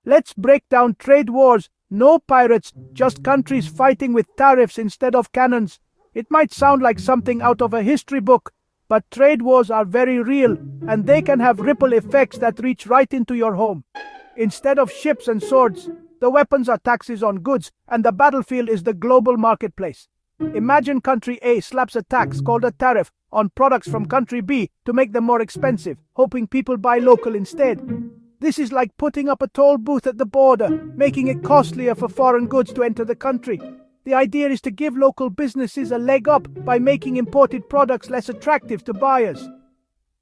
Let's break down trade wars. No pirates, just countries fighting with tariffs instead of cannons. It might sound like something out of a history book, but trade wars are very real, and they can have ripple effects that reach right into your home. Instead of ships and swords, the weapons are taxes on goods, and the battlefield is the global marketplace. Imagine country A slaps a tax called a tariff on products from country B to make them more expensive, hoping people buy local instead. This is like putting up a toll booth at the border, making it costlier for foreign goods to enter the country. The idea is to give local businesses a leg up by making imported products less attractive to buyers.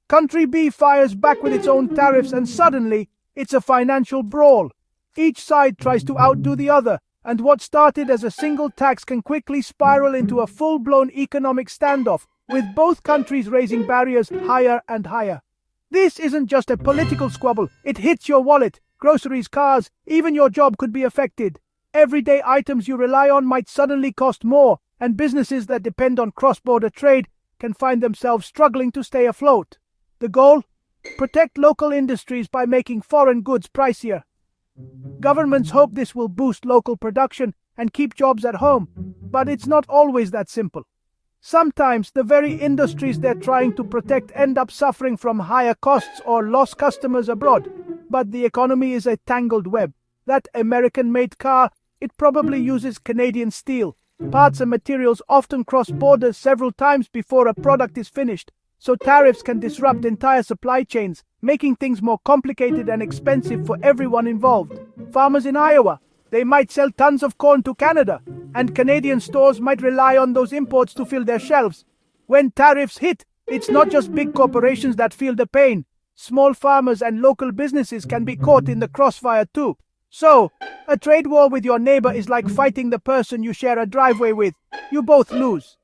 Country B fires back with its own tariffs, and suddenly, it's a financial brawl. Each side tries to outdo the other, and what started as a single tax can quickly spiral into a full-blown economic standoff, with both countries raising barriers higher and higher. This isn't just a political squabble, it hits your wallet, groceries, cars, even your job could be affected. Everyday items you rely on might suddenly cost more, and businesses that depend on cross-border trade can find themselves struggling to stay afloat. The goal? Protect local industries by making foreign goods pricier. Governments hope this will boost local production and keep jobs at home, but it's not always that simple. Sometimes the very industries they're trying to protect end up suffering from higher costs or lost customers abroad. But the economy is a tangled web. That American-made car, it probably uses Canadian steel. Parts and materials often cross borders several times before a product is finished, so tariffs can disrupt entire supply chains, making things more complicated and expensive for everyone involved. Farmers in Iowa, they might sell tons of corn to Canada, and Canadian stores might rely on those imports to fill their shelves. When tariffs hit, it's not just big corporations that feel the pain. Small farmers and local businesses can be caught in the crossfire too. So, a trade war with your neighbor is like fighting the person you share a driveway with. You both lose.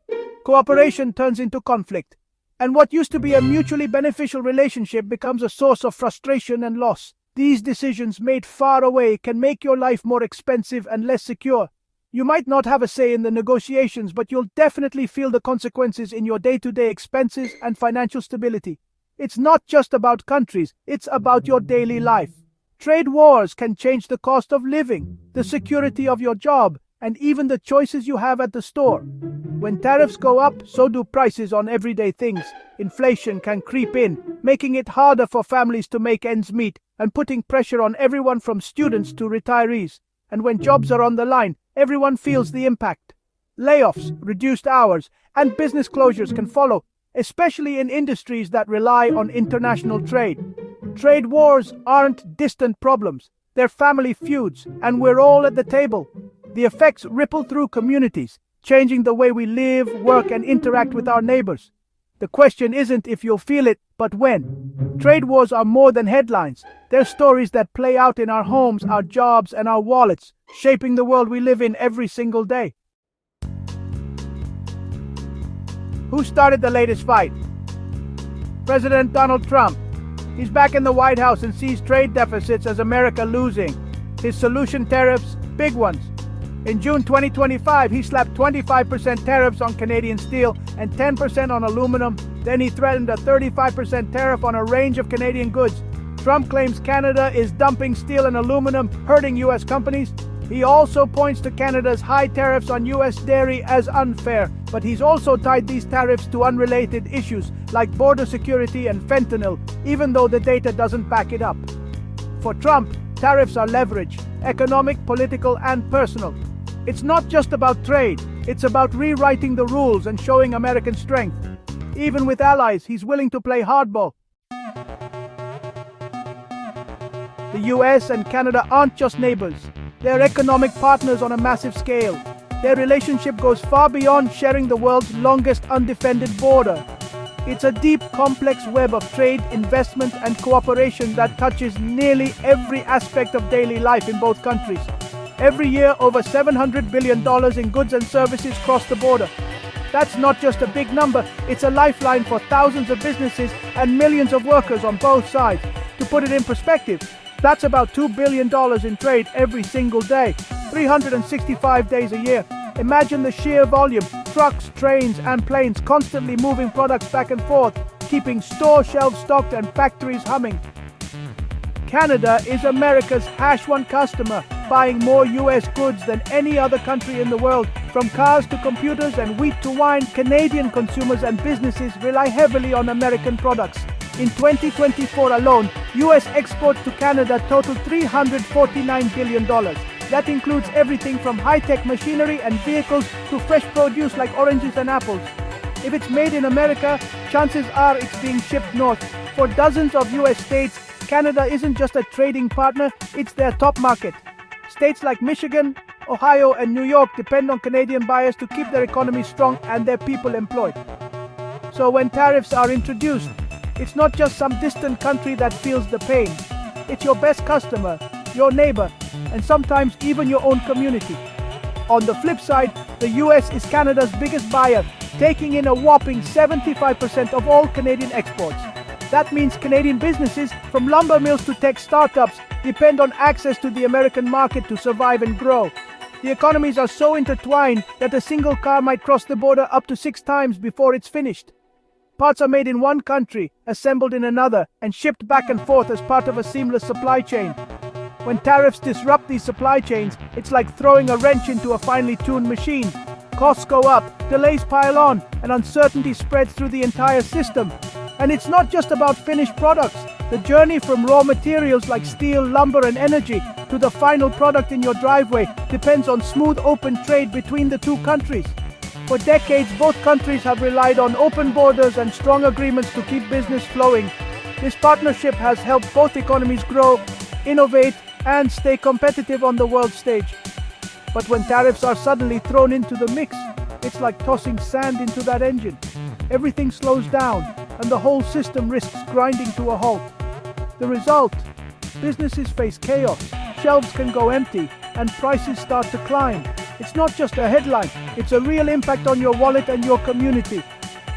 Cooperation turns into conflict, and what used to be a mutually beneficial relationship becomes a source of frustration and loss. These decisions made far away can make your life more expensive and less secure. You might not have a say in the negotiations, but you'll definitely feel the consequences in your day-to-day expenses and financial stability. It's not just about countries, it's about your daily life. Trade wars can change the cost of living, the security of your job, and even the choices you have at the store. When tariffs go up, so do prices on everyday things. Inflation can creep in, making it harder for families to make ends meet and putting pressure on everyone from students to retirees. And when jobs are on the line, everyone feels the impact. Layoffs, reduced hours, and business closures can follow, especially in industries that rely on international trade. Trade wars aren't distant problems, they're family feuds, and we're all at the table. The effects ripple through communities, changing the way we live, work, and interact with our neighbors. The question isn't if you'll feel it, but when. Trade wars are more than headlines. They're stories that play out in our homes, our jobs, and our wallets, shaping the world we live in every single day. Who started the latest fight? President Donald Trump. He's back in the White House and sees trade deficits as America losing. His solution: tariffs, big ones. In June 2025, he slapped 25% tariffs on Canadian steel and 10% on aluminum. Then he threatened a 35% tariff on a range of Canadian goods. Trump claims Canada is dumping steel and aluminum, hurting U.S. companies. He also points to Canada's high tariffs on U.S. dairy as unfair, but he's also tied these tariffs to unrelated issues like border security and fentanyl, even though the data doesn't back it up. For Trump, tariffs are leverage, economic, political, and personal. It's not just about trade, it's about rewriting the rules and showing American strength. Even with allies, he's willing to play hardball. The US and Canada aren't just neighbors, they're economic partners on a massive scale. Their relationship goes far beyond sharing the world's longest undefended border. It's a deep, complex web of trade, investment, and cooperation that touches nearly every aspect of daily life in both countries. Every year, over $700 billion in goods and services cross the border. That's not just a big number, it's a lifeline for thousands of businesses and millions of workers on both sides. To put it in perspective, that's about $2 billion in trade every single day, 365 days a year. Imagine the sheer volume, trucks, trains, and planes constantly moving products back and forth, keeping store shelves stocked and factories humming. Canada is America's #1 customer, buying more US goods than any other country in the world. From cars to computers and wheat to wine, Canadian consumers and businesses rely heavily on American products. In 2024 alone, US exports to Canada totaled $349 billion. That includes everything from high-tech machinery and vehicles to fresh produce like oranges and apples. If it's made in America, chances are it's being shipped north. For dozens of US states, Canada isn't just a trading partner, it's their top market. States like Michigan, Ohio, and New York depend on Canadian buyers to keep their economies strong and their people employed. So when tariffs are introduced, it's not just some distant country that feels the pain. It's your best customer, your neighbor, and sometimes even your own community. On the flip side, the US is Canada's biggest buyer, taking in a whopping 75% of all Canadian exports. That means Canadian businesses, from lumber mills to tech startups, depend on access to the American market to survive and grow. The economies are so intertwined that a single car might cross the border up to 6 times before it's finished. Parts are made in one country, assembled in another, and shipped back and forth as part of a seamless supply chain. When tariffs disrupt these supply chains, it's like throwing a wrench into a finely tuned machine. Costs go up, delays pile on, and uncertainty spreads through the entire system. And it's not just about finished products. The journey from raw materials like steel, lumber, and energy to the final product in your driveway depends on smooth open trade between the two countries. For decades, both countries have relied on open borders and strong agreements to keep business flowing. This partnership has helped both economies grow, innovate, and stay competitive on the world stage. But when tariffs are suddenly thrown into the mix, it's like tossing sand into that engine. Everything slows down, and the whole system risks grinding to a halt. The result? Businesses face chaos, shelves can go empty, and prices start to climb. It's not just a headline, it's a real impact on your wallet and your community.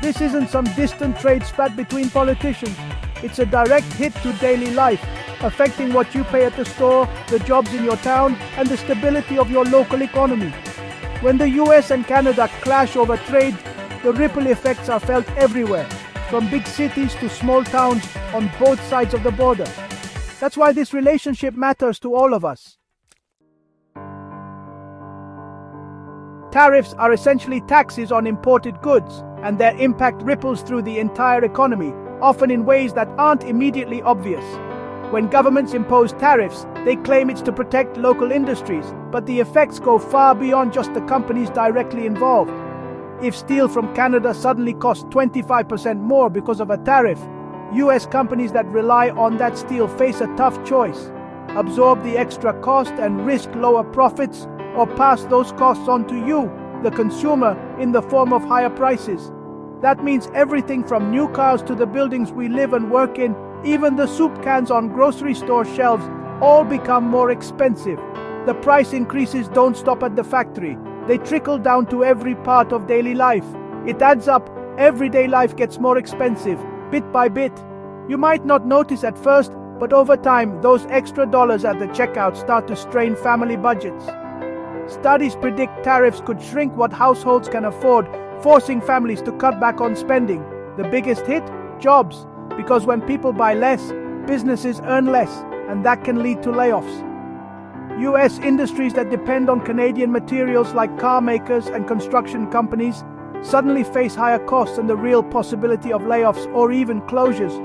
This isn't some distant trade spat between politicians. It's a direct hit to daily life, affecting what you pay at the store, the jobs in your town, and the stability of your local economy. When the US and Canada clash over trade, the ripple effects are felt everywhere, from big cities to small towns on both sides of the border. That's why this relationship matters to all of us. Tariffs are essentially taxes on imported goods, and their impact ripples through the entire economy, often in ways that aren't immediately obvious. When governments impose tariffs, they claim it's to protect local industries, but the effects go far beyond just the companies directly involved. If steel from Canada suddenly costs 25% more because of a tariff, US companies that rely on that steel face a tough choice: absorb the extra cost and risk lower profits, or pass those costs on to you, the consumer, in the form of higher prices. That means everything from new cars to the buildings we live and work in, even the soup cans on grocery store shelves, all become more expensive. The price increases don't stop at the factory. They trickle down to every part of daily life. It adds up. Everyday life gets more expensive, bit by bit. You might not notice at first, but over time, those extra dollars at the checkout start to strain family budgets. Studies predict tariffs could shrink what households can afford, forcing families to cut back on spending. The biggest hit? Jobs. Because when people buy less, businesses earn less, and that can lead to layoffs. US industries that depend on Canadian materials like car makers and construction companies suddenly face higher costs and the real possibility of layoffs or even closures.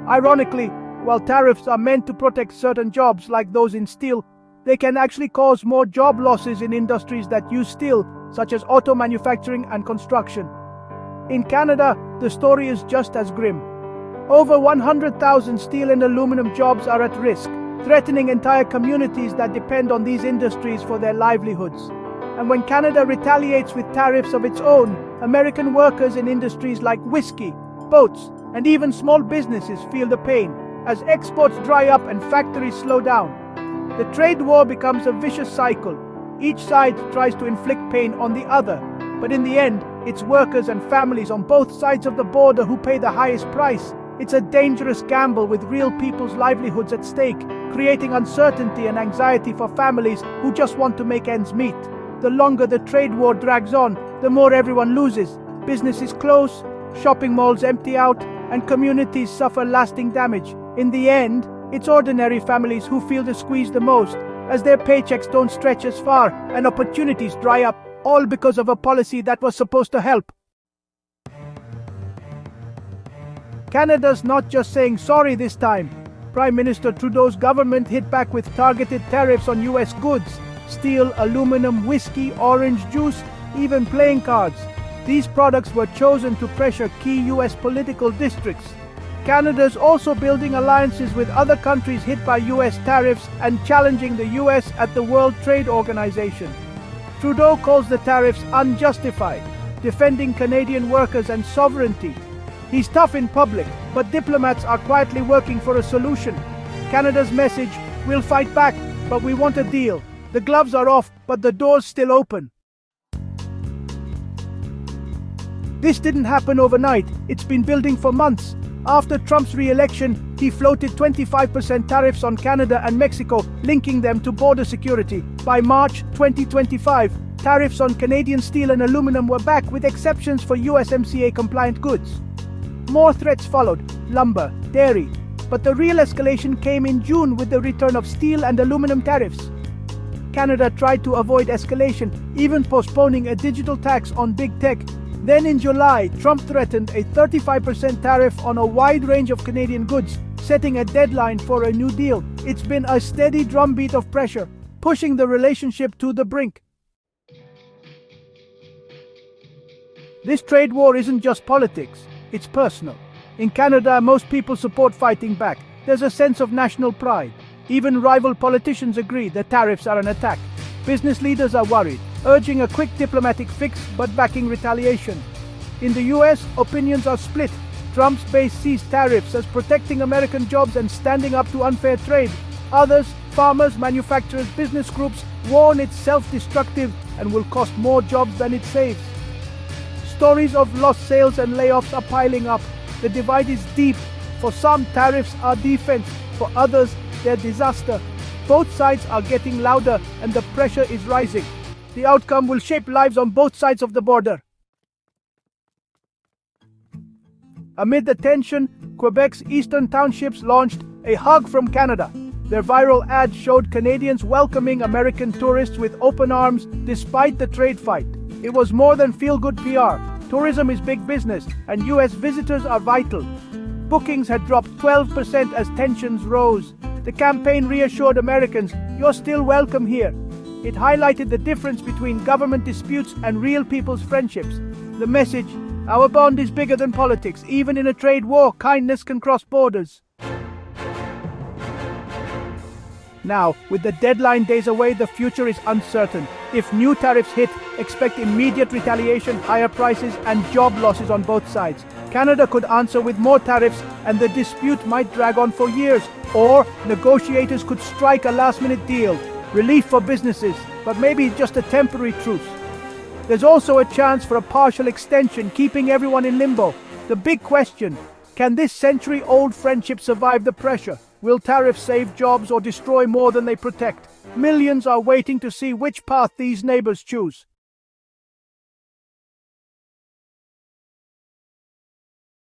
Ironically, while tariffs are meant to protect certain jobs like those in steel, they can actually cause more job losses in industries that use steel, such as auto manufacturing and construction. In Canada, the story is just as grim. Over 100,000 steel and aluminum jobs are at risk, threatening entire communities that depend on these industries for their livelihoods. And when Canada retaliates with tariffs of its own, American workers in industries like whiskey, boats, and even small businesses feel the pain, as exports dry up and factories slow down. The trade war becomes a vicious cycle. Each side tries to inflict pain on the other, but in the end, it's workers and families on both sides of the border who pay the highest price. It's a dangerous gamble with real people's livelihoods at stake, creating uncertainty and anxiety for families who just want to make ends meet. The longer the trade war drags on, the more everyone loses. Businesses close, shopping malls empty out, and communities suffer lasting damage. In the end, It's ordinary families who feel the squeeze the most, as their paychecks don't stretch as far and opportunities dry up, all because of a policy that was supposed to help. Canada's not just saying sorry this time. Prime Minister Trudeau's government hit back with targeted tariffs on US goods: steel, aluminum, whiskey, orange juice, even playing cards. These products were chosen to pressure key US political districts. Canada's also building alliances with other countries hit by US tariffs and challenging the US at the World Trade Organization. Trudeau calls the tariffs unjustified, defending Canadian workers and sovereignty. He's tough in public, but diplomats are quietly working for a solution. Canada's message: we'll fight back, but we want a deal. The gloves are off, but the door's still open. This didn't happen overnight. It's been building for months. After Trump's re-election, he floated 25% tariffs on Canada and Mexico, linking them to border security. By March 2025, tariffs on Canadian steel and aluminum were back, with exceptions for USMCA-compliant goods. More threats followed: lumber, dairy. But the real escalation came in June with the return of steel and aluminum tariffs. Canada tried to avoid escalation, even postponing a digital tax on big tech. Then in July, Trump threatened a 35% tariff on a wide range of Canadian goods, setting a deadline for a new deal. It's been a steady drumbeat of pressure, pushing the relationship to the brink. This trade war isn't just politics, it's personal. In Canada, most people support fighting back. There's a sense of national pride. Even rival politicians agree the tariffs are an attack. Business leaders are worried, urging a quick diplomatic fix but backing retaliation. In the US, opinions are split. Trump's base sees tariffs as protecting American jobs and standing up to unfair trade. Others, farmers, manufacturers, business groups, warn it's self-destructive and will cost more jobs than it saves. Stories of lost sales and layoffs are piling up. The divide is deep. For some, tariffs are defense. For others, they're disaster. Both sides are getting louder and the pressure is rising. The outcome will shape lives on both sides of the border. Amid the tension, Quebec's eastern townships launched a hug from Canada. Their viral ads showed Canadians welcoming American tourists with open arms despite the trade fight. It was more than feel-good PR. Tourism is big business, and US visitors are vital. Bookings had dropped 12% as tensions rose. The campaign reassured Americans, "You're still welcome here." It highlighted the difference between government disputes and real people's friendships. The message: our bond is bigger than politics. Even in a trade war, kindness can cross borders. Now, with the deadline days away, the future is uncertain. If new tariffs hit, expect immediate retaliation, higher prices, and job losses on both sides. Canada could answer with more tariffs, and the dispute might drag on for years. Or negotiators could strike a last-minute deal. Relief for businesses, but maybe just a temporary truce. There's also a chance for a partial extension, keeping everyone in limbo. The big question: can this century-old friendship survive the pressure? Will tariffs save jobs or destroy more than they protect? Millions are waiting to see which path these neighbors choose.